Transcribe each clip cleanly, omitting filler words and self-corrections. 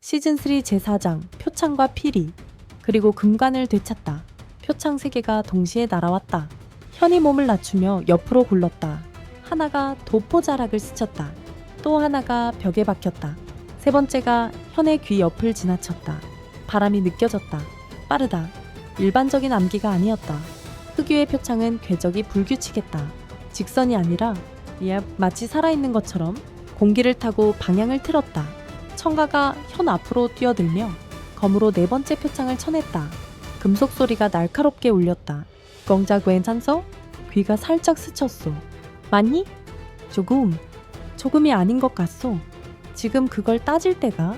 시즌3 제4장 표창과 피리 그리고 금관을 되찾다. 표창 3개가 동시에 날아왔다. 현이 몸을 낮추며 옆으로 굴렀다. 하나가 도포자락을 스쳤다. 또 하나가 벽에 박혔다. 세 번째가 현의 귀 옆을 지나쳤다. 바람이 느껴졌다. 빠르다. 일반적인 암기가 아니었다. 흑유의 표창은 궤적이 불규칙했다. 직선이 아니라 마치 살아있는 것처럼 공기를 타고 방향을 틀었다. 청가가 현 앞으로 뛰어들며 검으로 네 번째 표창을 쳐냈다. 금속 소리가 날카롭게 울렸다. 껑자 괜찮소? 귀가 살짝 스쳤소. 맞니? 조금이 아닌 것 같소. 지금 그걸 따질 때가.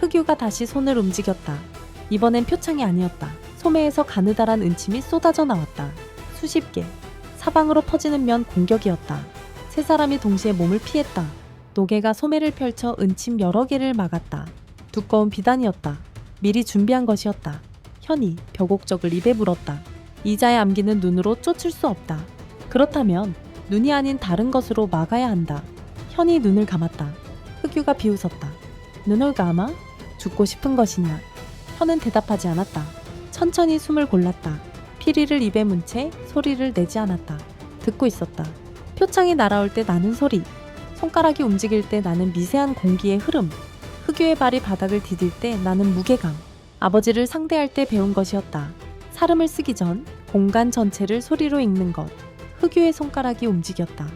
흑유가 다시 손을 움직였다. 이번엔 표창이 아니었다. 소매에서 가느다란 은침이 쏟아져 나왔다. 수십 개. 사방으로 퍼지는 면 공격이었다. 세 사람이 동시에 몸을 피했다. 노개가 소매를 펼쳐 은침 여러 개를 막았다. 두꺼운 비단이었다. 미리 준비한 것이었다. 현이 벽옥적을 입에 물었다. 이자의 암기는 눈으로 쫓을 수 없다. 그렇다면 눈이 아닌 다른 것으로 막아야 한다. 현이 눈을 감았다. 흑유가 비웃었다. 눈을 감아? 죽고 싶은 것이냐? 현은 대답하지 않았다. 천천히 숨을 골랐다. 피리를 입에 문 채 소리를 내지 않았다. 듣고 있었다. 표창이 날아올 때 나는 소리. 손가락이 움직일 때 나는 미세한 공기의 흐름. 흑유의 발이 바닥을 디딜 때 나는 무게감. 아버지를 상대할 때 배운 것이었다. 사름을 쓰기 전 공간 전체를 소리로 읽는 것. 흑유의 손가락이 움직였다.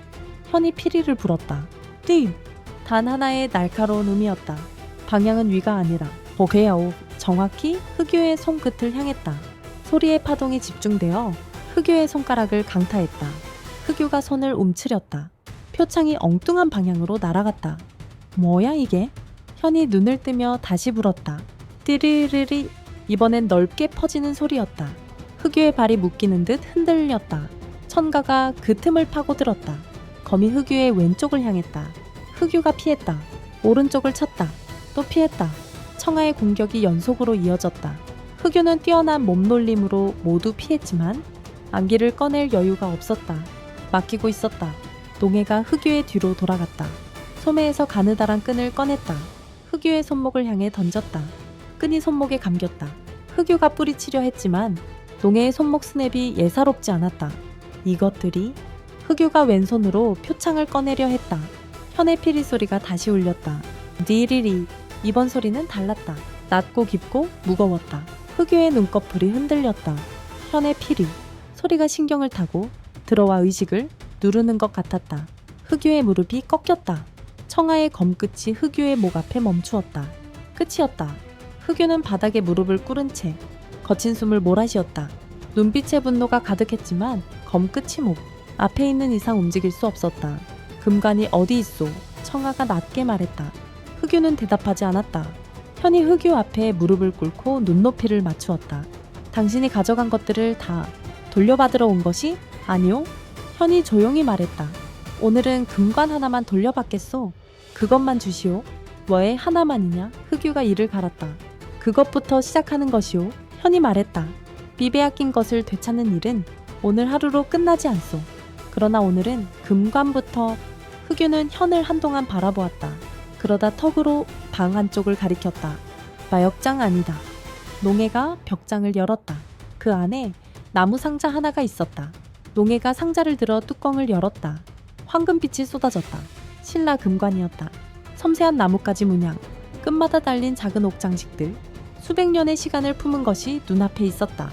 현이 피리를 불었다. 띵! 단 하나의 날카로운 음이었다. 방향은 위가 아니라 보게야오. 정확히 흑유의 손끝을 향했다. 소리의 파동이 집중되어 흑유의 손가락을 강타했다. 흑유가 손을 움츠렸다. 표창이 엉뚱한 방향으로 날아갔다. 뭐야 이게? 현이 눈을 뜨며 다시 불었다. 띠리리리. 이번엔 넓게 퍼지는 소리였다. 흑유의 발이 묶이는 듯 흔들렸다. 천가가 그 틈을 파고들었다. 검이 흑유의 왼쪽을 향했다. 흑유가 피했다. 오른쪽을 쳤다. 또 피했다. 청아의 공격이 연속으로 이어졌다. 흑유는 뛰어난 몸놀림으로 모두 피했지만 암기를 꺼낼 여유가 없었다. 막히고 있었다. 농해가 흑유의 뒤로 돌아갔다. 소매에서 가느다란 끈을 꺼냈다. 흑유의 손목을 향해 던졌다. 끈이 손목에 감겼다. 흑유가 뿌리치려 했지만 농해의 손목 스냅이 예사롭지 않았다. 이것들이. 흑유가 왼손으로 표창을 꺼내려 했다. 현의 피리 소리가 다시 울렸다. 디리리. 이번 소리는 달랐다. 낮고 깊고 무거웠다. 흑유의 눈꺼풀이 흔들렸다. 현의 피리. 소리가 신경을 타고 들어와 의식을 누르는 것 같았다. 흑유의 무릎이 꺾였다. 청아의 검끝이 흑유의 목 앞에 멈추었다. 끝이었다. 흑유는 바닥에 무릎을 꿇은 채 거친 숨을 몰아쉬었다. 눈빛에 분노가 가득했지만 검끝이 목 앞에 있는 이상 움직일 수 없었다. 금관이 어디 있소? 청아가 낮게 말했다. 흑유는 대답하지 않았다. 현이 흑유 앞에 무릎을 꿇고 눈높이를 맞추었다. 당신이 가져간 것들을 다 돌려받으러 온 것이? 아니요. 현이 조용히 말했다. 오늘은 금관 하나만 돌려받겠소. 그것만 주시오. 뭐에 하나만이냐? 흑유가 이를 갈았다. 그것부터 시작하는 것이오. 현이 말했다. 비배아 낀 것을 되찾는 일은 오늘 하루로 끝나지 않소. 그러나 오늘은 금관부터. 흑유는 현을 한동안 바라보았다. 그러다 턱으로 방 한쪽을 가리켰다. 마역장 아니다. 농해가 벽장을 열었다. 그 안에 나무 상자 하나가 있었다. 농해가 상자를 들어 뚜껑을 열었다. 황금빛이 쏟아졌다. 신라 금관이었다. 섬세한 나뭇가지 문양, 끝마다 달린 작은 옥장식들, 수백 년의 시간을 품은 것이 눈앞에 있었다.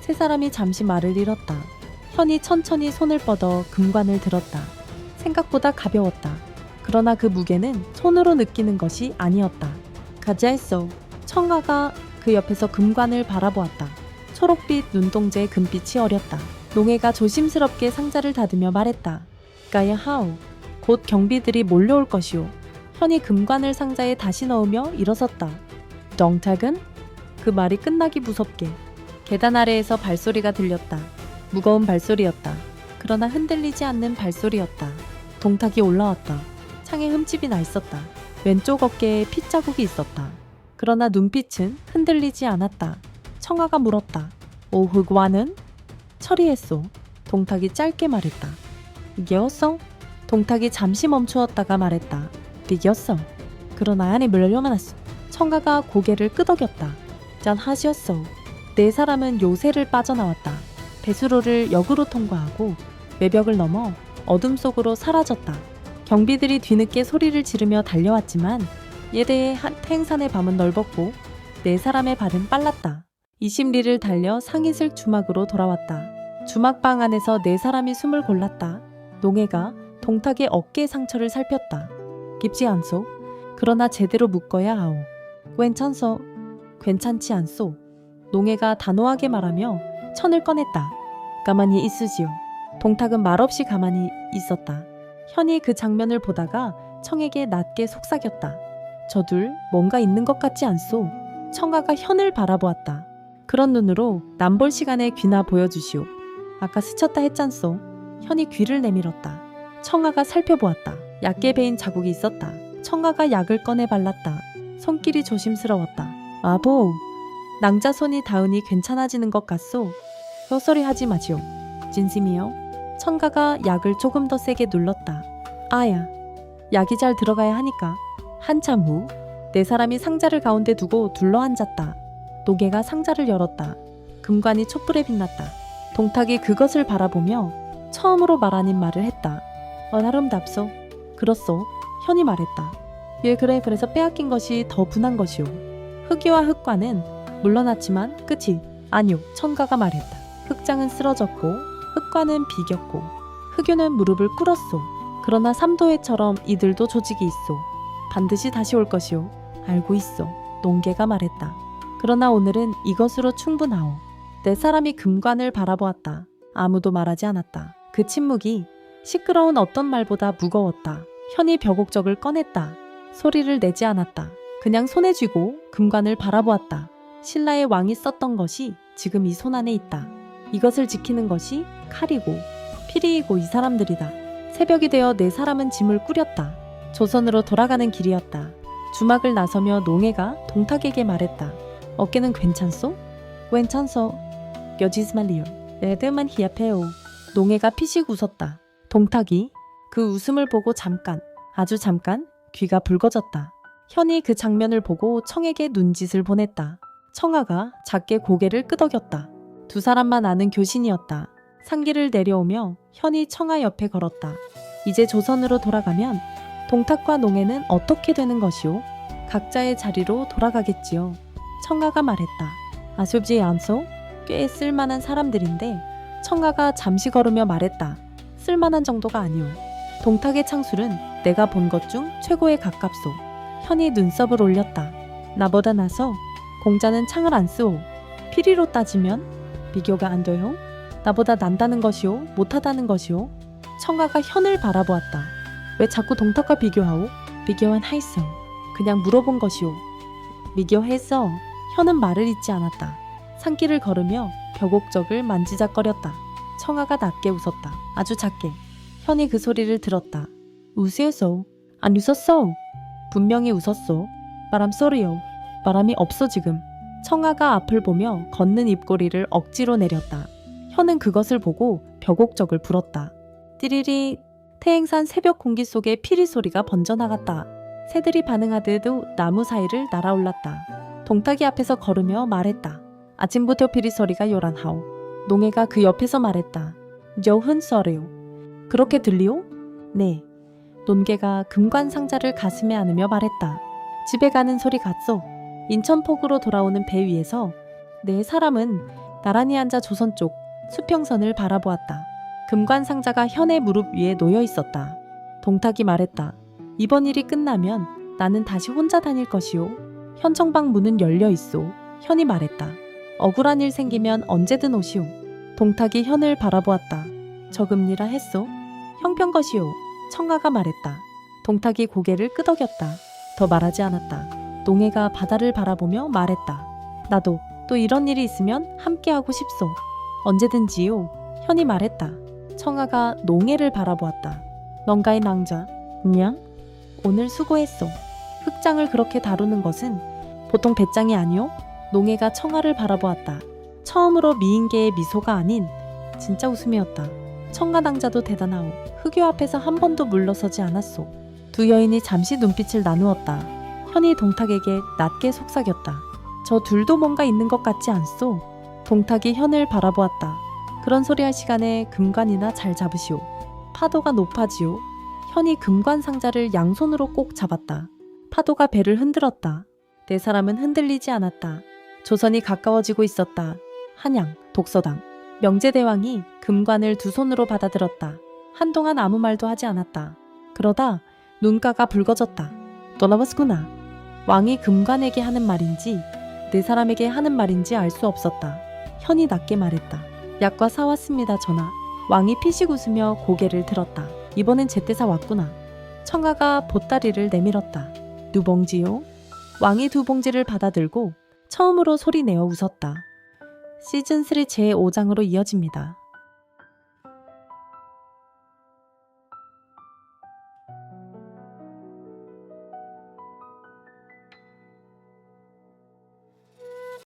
세 사람이 잠시 말을 잃었다. 현이 천천히 손을 뻗어 금관을 들었다. 생각보다 가벼웠다. 그러나 그 무게는 손으로 느끼는 것이 아니었다. 가자했어. 청아가 그 옆에서 금관을 바라보았다. 초록빛 눈동자의 금빛이 어렸다. 농해가 조심스럽게 상자를 닫으며 말했다. 가야 하오. 곧 경비들이 몰려올 것이오. 현이 금관을 상자에 다시 넣으며 일어섰다. 덩탁은? 그 말이 끝나기 무섭게 계단 아래에서 발소리가 들렸다. 무거운 발소리였다. 그러나 흔들리지 않는 발소리였다. 동탁이 올라왔다. 창에 흠집이 나 있었다. 왼쪽 어깨에 핏자국이 있었다. 그러나 눈빛은 흔들리지 않았다. 청아가 물었다. 오 흑와는? 처리했소. 동탁이 짧게 말했다. 이겼어? 동탁이 잠시 멈추었다가 말했다. 이겼어. 그러나 안에 물려만았어. 청아가 고개를 끄덕였다. 짠 하시었어. 네 사람은 요새를 빠져나왔다. 배수로를 역으로 통과하고 외벽을 넘어 어둠 속으로 사라졌다. 경비들이 뒤늦게 소리를 지르며 달려왔지만 예대의 태행산의 밤은 넓었고 네 사람의 발은 빨랐다. 20리를 달려 상이슬 주막으로 돌아왔다. 주막방 안에서 네 사람이 숨을 골랐다. 농해가 동탁의 어깨 상처를 살폈다. 깊지 않소? 그러나 제대로 묶어야 하오. 괜찮소? 괜찮지 않소? 농해가 단호하게 말하며 천을 꺼냈다. 가만히 있으지요. 동탁은 말없이 가만히 있었다. 현이 그 장면을 보다가 청에게 낮게 속삭였다. 저둘 뭔가 있는 것 같지 않소? 청아가 현을 바라보았다. 그런 눈으로 남볼 시간에 귀나 보여주시오. 아까 스쳤다 했잖소. 현이 귀를 내밀었다. 청아가 살펴보았다. 얕게 베인 자국이 있었다. 청아가 약을 꺼내 발랐다. 손길이 조심스러웠다. 아보, 낭자 손이 닿으니 괜찮아지는 것 같소. 헛소리 하지 마시오. 진심이요. 청가가 약을 조금 더 세게 눌렀다. 아야, 약이 잘 들어가야 하니까. 한참 후, 네 사람이 상자를 가운데 두고 둘러앉았다. 노개가 상자를 열었다. 금관이 촛불에 빛났다. 동탁이 그것을 바라보며 처음으로 말 아닌 말을 했다. 아름답소. 그렇소. 현이 말했다. 예, 그래서 빼앗긴 것이 더 분한 것이오. 흑유와 흑과는 물러났지만 끝이 아니오. 청가가 말했다. 흑장은 쓰러졌고 흑과는 비겼고 흑유는 무릎을 꿇었소. 그러나 삼도회처럼 이들도 조직이 있소. 반드시 다시 올 것이오. 알고 있소. 농개가 말했다. 그러나 오늘은 이것으로 충분하오. 네 사람이 금관을 바라보았다. 아무도 말하지 않았다. 그 침묵이 시끄러운 어떤 말보다 무거웠다. 현이 벼곡적을 꺼냈다. 소리를 내지 않았다. 그냥 손에 쥐고 금관을 바라보았다. 신라의 왕이 썼던 것이 지금 이 손 안에 있다. 이것을 지키는 것이 칼이고 피리이고 이 사람들이다. 새벽이 되어 네 사람은 짐을 꾸렸다. 조선으로 돌아가는 길이었다. 주막을 나서며 농해가 동탁에게 말했다. 어깨는 괜찮소? 괜찮소. 여지스말리요. 레드만 히압해요. 농해가 피식 웃었다. 동탁이 그 웃음을 보고 잠깐, 아주 잠깐 귀가 붉어졌다. 현이 그 장면을 보고 청에게 눈짓을 보냈다. 청아가 작게 고개를 끄덕였다. 두 사람만 아는 교신이었다. 상기를 내려오며 현이 청아 옆에 걸었다. 이제 조선으로 돌아가면 동탁과 농해는 어떻게 되는 것이오? 각자의 자리로 돌아가겠지요. 청아가 말했다. 아쉽지 않소? 꽤 쓸만한 사람들인데. 청아가 잠시 걸으며 말했다. 쓸만한 정도가 아니오. 동탁의 창술은 내가 본 것 중 최고에 가깝소. 현이 눈썹을 올렸다. 나보다 나서 공자는 창을 안 쓰오. 피리로 따지면 비교가 안 돼요. 나보다 난다는 것이오? 못하다는 것이오? 청아가 현을 바라보았다. 왜 자꾸 동탁과 비교하오? 비교한 하이소. 그냥 물어본 것이오. 비교했어. 현은 말을 잇지 않았다. 산길을 걸으며 벼곡적을 만지작거렸다. 청아가 낮게 웃었다. 아주 작게. 현이 그 소리를 들었다. 웃으소. 안 웃었어. 분명히 웃었소. 바람 소리요. 바람이 없어 지금. 청아가 앞을 보며 걷는 입꼬리를 억지로 내렸다. 현은 그것을 보고 벼곡적을 불었다. 띠리리. 태행산 새벽 공기 속에 피리 소리가 번져나갔다. 새들이 반응하듯 나무 사이를 날아올랐다. 동탁이 앞에서 걸으며 말했다. 아침부터 피리 소리가 요란하오. 농해가 그 옆에서 말했다. 여흔 소리요. 그렇게 들리오? 네. 논개가 금관 상자를 가슴에 안으며 말했다. 집에 가는 소리 같소. 인천폭으로 돌아오는 배 위에서 네 사람은 나란히 앉아 조선 쪽 수평선을 바라보았다. 금관 상자가 현의 무릎 위에 놓여 있었다. 동탁이 말했다. 이번 일이 끝나면 나는 다시 혼자 다닐 것이오. 현청방 문은 열려 있소. 현이 말했다. 억울한 일 생기면 언제든 오시오. 동탁이 현을 바라보았다. 저금리라 했소. 형편것이오. 청아가 말했다. 동탁이 고개를 끄덕였다. 더 말하지 않았다. 농해가 바다를 바라보며 말했다. 나도 또 이런 일이 있으면 함께하고 싶소. 언제든지요. 현이 말했다. 청아가 농해를 바라보았다. 넌가의 낭자. 냥? 오늘 수고했소. 흑장을 그렇게 다루는 것은 보통 배짱이 아니오? 농해가 청아를 바라보았다. 처음으로 미인계의 미소가 아닌 진짜 웃음이었다. 청가당자도 대단하오. 흑유 앞에서 한 번도 물러서지 않았소. 두 여인이 잠시 눈빛을 나누었다. 현이 동탁에게 낮게 속삭였다. 저 둘도 뭔가 있는 것 같지 않소? 동탁이 현을 바라보았다. 그런 소리 할 시간에 금관이나 잘 잡으시오. 파도가 높아지오. 현이 금관 상자를 양손으로 꼭 잡았다. 파도가 배를 흔들었다. 네 사람은 흔들리지 않았다. 조선이 가까워지고 있었다. 한양, 독서당. 명제대왕이 금관을 두 손으로 받아들었다. 한동안 아무 말도 하지 않았다. 그러다 눈가가 붉어졌다. 돌아봤구나. 왕이 금관에게 하는 말인지 네 사람에게 하는 말인지 알 수 없었다. 현이 낮게 말했다. 약과 사왔습니다, 전하. 왕이 피식 웃으며 고개를 들었다. 이번엔 제때사 왔구나. 청아가 보따리를 내밀었다. 두 봉지요? 왕이 두 봉지를 받아들고 처음으로 소리내어 웃었다. 시즌3 제5장으로 이어집니다.